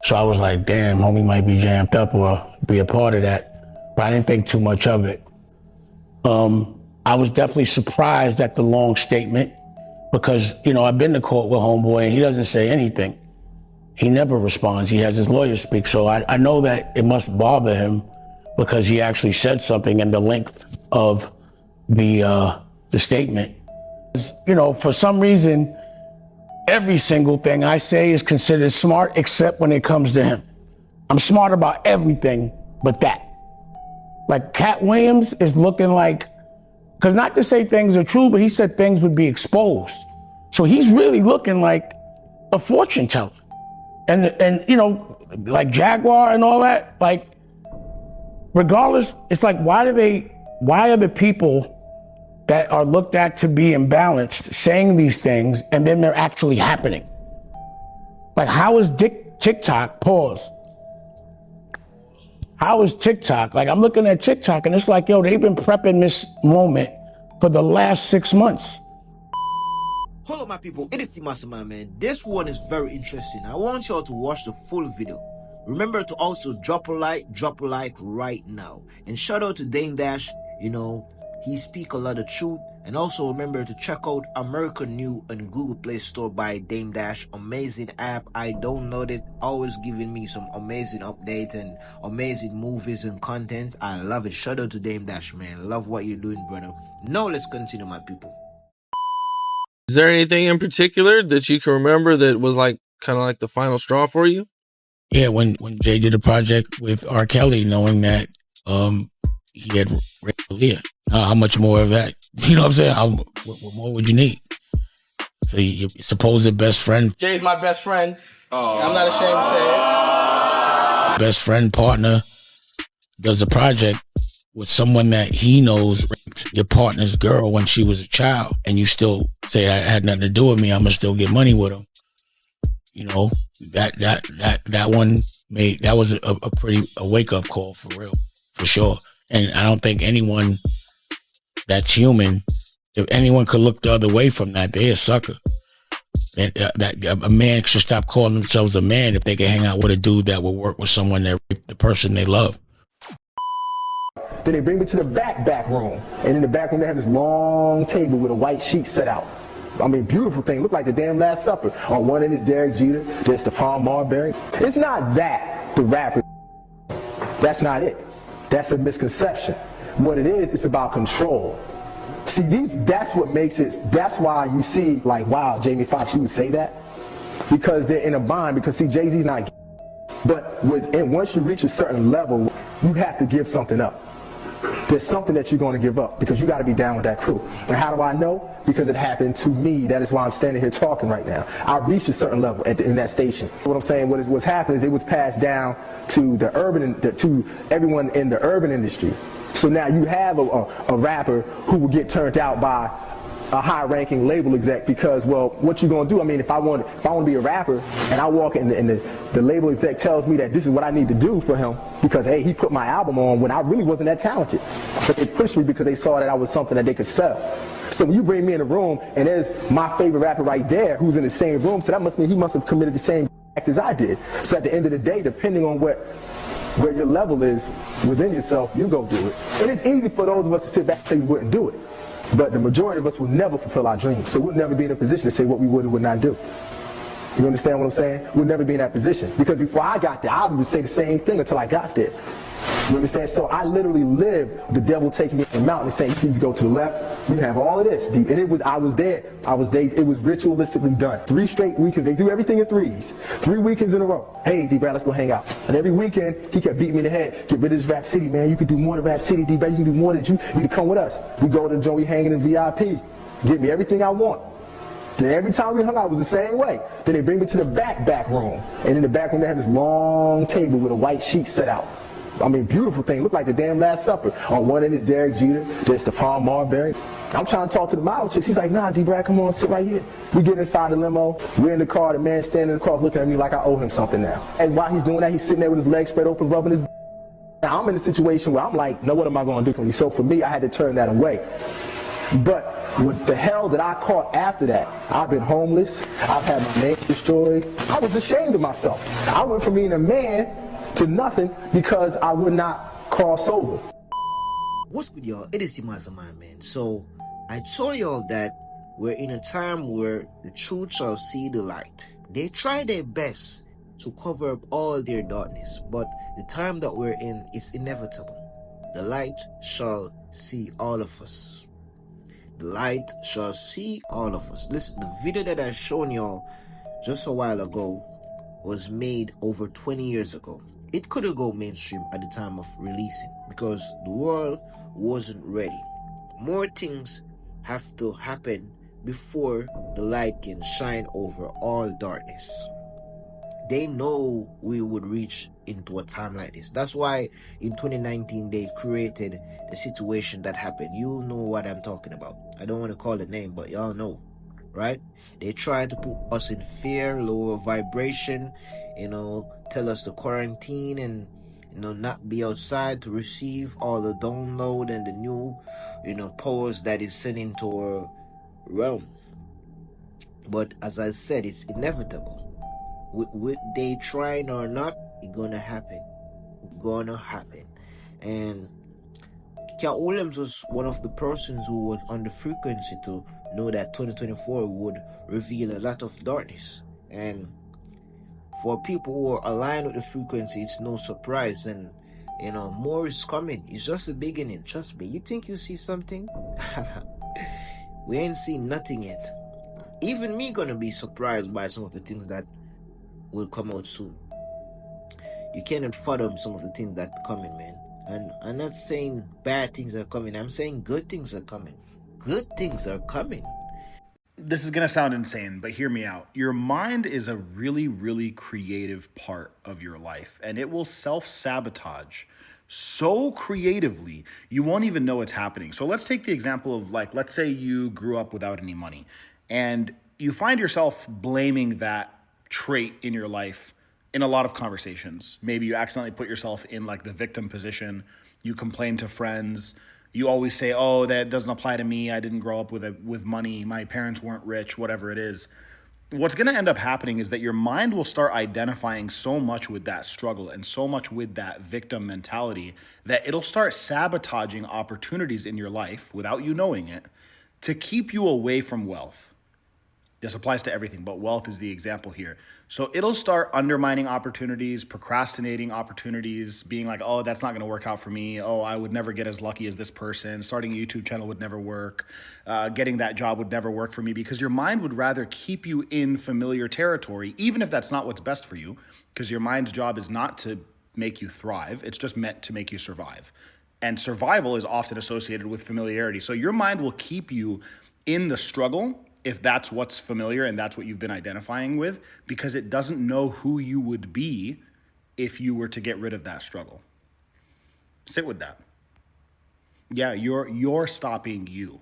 So I was like, damn, homie might be jammed up or be a part of that. But I didn't think too much of it. I was definitely surprised at the long statement because, you know, I've been to court with homeboy and he doesn't say anything. He never responds. He has his lawyer speak. So I know that it must bother him because he actually said something in the length of the statement. You know, for some reason, every single thing I say is considered smart except when it comes to him. I'm smart about everything but that. Like Cat Williams is looking like, because not to say things are true, but he said things would be exposed. So he's really looking like a fortune teller. And you know, like Jaguar and all that, like, regardless, it's like, why are the people that are looked at to be imbalanced saying these things and then they're actually happening? Like, how is TikTok, pause. How is TikTok? Like, I'm looking at TikTok and it's like, yo, they've been prepping this moment for the last 6 months. Hold up, my people, it is the Mastermind, man. This one is very interesting. I want y'all to watch the full video. Remember to also drop a like right now. And shout out to Dame Dash, you know, he speak a lot of truth. And also remember to check out American New and Google Play Store by Dame Dash. Amazing app. I downloaded it. Always giving me some amazing updates and amazing movies and contents. I love it. Shout out to Dame Dash, man. Love what you're doing, brother. Now let's continue, my people. Is there anything in particular that you can remember that was like kind of like the final straw for you? Yeah, when Jay did a project with R. Kelly, knowing that he had raped Aaliyah. How much more of that? You know what I'm saying? What more would you need? So your supposed best friend. Jay's my best friend. I'm not ashamed to say it. Best friend, partner, does a project with someone that he knows raped your partner's girl when she was a child, and you still say, I had nothing to do with me, I'm gonna still get money with him. You know, that one was a wake up call for real, for sure. And I don't think anyone that's human, if anyone could look the other way from that, they're a sucker. That a man should stop calling themselves a man if they can hang out with a dude that will work with someone that raped the person they love. Then they bring me to the back room. And in the back room, they have this long table with a white sheet set out. I mean, beautiful thing. Look like the damn Last Supper. On one end is Derek Jeter, there's Stephon Marbury. It's not that the rapper, that's not it. That's a misconception. What it is, it's about control. See, that's what makes it, that's why you see, like, wow, Jamie Foxx, you would say that? Because they're in a bind, because see, Jay-Z's not, but once you reach a certain level, you have to give something up. There's something that you're going to give up because you got to be down with that crew. And how do I know? Because it happened to me. That is why I'm standing here talking right now. I reached a certain level in that station. What I'm saying, what's happening is it was passed down to to everyone in the urban industry. So now you have a rapper who will get turned out by a high-ranking label exec because, well, what you gonna do? I mean, if I want to be a rapper and I walk in and the label exec tells me that this is what I need to do for him because, hey, he put my album on when I really wasn't that talented. But they pushed me because they saw that I was something that they could sell. So when you bring me in a room and there's my favorite rapper right there who's in the same room, so that must mean he must have committed the same act as I did. So at the end of the day, depending on where your level is within yourself, you go do it. And it's easy for those of us to sit back and say we wouldn't do it. But the majority of us will never fulfill our dreams. So we'll never be in a position to say what we would or would not do. You understand what I'm saying? We'll never be in that position. Because before I got there, I would say the same thing until I got there. You understand? So I literally lived the devil taking me to the mountain and saying, you need to go to the left, you have all of this. And I was there. It was ritualistically done. 3 straight weekends. They do everything in 3s. 3 weekends in a row. Hey, D-Brad, let's go hang out. And every weekend, he kept beating me in the head. Get rid of this Rap City, man. You can do more than Rap City, D-Brad. You can do more than you can come with us. We go to the joint, we hanging in VIP. Get me everything I want. Then every time we hung out, it was the same way. Then they bring me to the back room. And in the back room, they have this long table with a white sheet set out. I mean, beautiful thing. Look like the damn Last Supper. On one end is Derek Jeter, there's Stephon Marbury. I'm trying to talk to the model chicks. He's like, nah, D-Brad, come on, sit right here. We get inside the limo. We're in the car. The man standing across looking at me like I owe him something now. And while he's doing that, he's sitting there with his legs spread open, rubbing his. Now, I'm in a situation where I'm like, no, what am I going to do for me? So for me, I had to turn that away. But with the hell that I caught after that, I've been homeless, I've had my name destroyed. I was ashamed of myself. I went from being a man to nothing because I would not cross over. What's good, y'all? It is the Mastermind, man. So I told y'all that we're in a time where the truth shall see the light. They try their best to cover up all their darkness, but the time that we're in is inevitable. The light shall see all of us. The light shall see all of us. Listen, the video that I shown y'all just a while ago was made over 20 years ago. It couldn't go mainstream at the time of releasing because the world wasn't ready. More things have to happen before the light can shine over all darkness. They know we would reach into a time like this. That's why in 2019 they created the situation that happened. You know what I'm talking about. I don't want to call the name, but y'all know, right? They try to put us in fear, lower vibration, tell us to quarantine and not be outside to receive all the download and the new powers that is sent into our realm. But as I said, it's inevitable. With they trying or not, it's gonna happen. And Cat Williams was one of the persons who was on the frequency to know that 2024 would reveal a lot of darkness. And for people who are aligned with the frequency, it's no surprise. And more is coming. It's just the beginning. Trust me. You think you see something? We ain't seen nothing yet. Even me gonna be surprised by some of the things that will come out soon. You cannot fathom some of the things that are coming, man. And I'm not saying bad things are coming. I'm saying good things are coming. Good things are coming. This is going to sound insane, but hear me out. Your mind is a really, really creative part of your life, and it will self-sabotage so creatively, you won't even know it's happening. So let's take the example of, let's say you grew up without any money, and you find yourself blaming that trait in your life in a lot of conversations. Maybe you accidentally put yourself in the victim position. You complain to friends. You always say, oh, that doesn't apply to me. I didn't grow up with money. My parents weren't rich, whatever it is. What's going to end up happening is that your mind will start identifying so much with that struggle and so much with that victim mentality that it'll start sabotaging opportunities in your life without you knowing it to keep you away from wealth. This applies to everything, but wealth is the example here. So it'll start undermining opportunities, procrastinating opportunities, being like, oh, that's not going to work out for me. Oh, I would never get as lucky as this person. Starting a YouTube channel would never work. Getting that job would never work for me, because your mind would rather keep you in familiar territory, even if that's not what's best for you, because your mind's job is not to make you thrive. It's just meant to make you survive. And survival is often associated with familiarity. So your mind will keep you in the struggle if that's what's familiar and that's what you've been identifying with, because it doesn't know who you would be if you were to get rid of that struggle. Sit with that. Yeah, you're stopping you.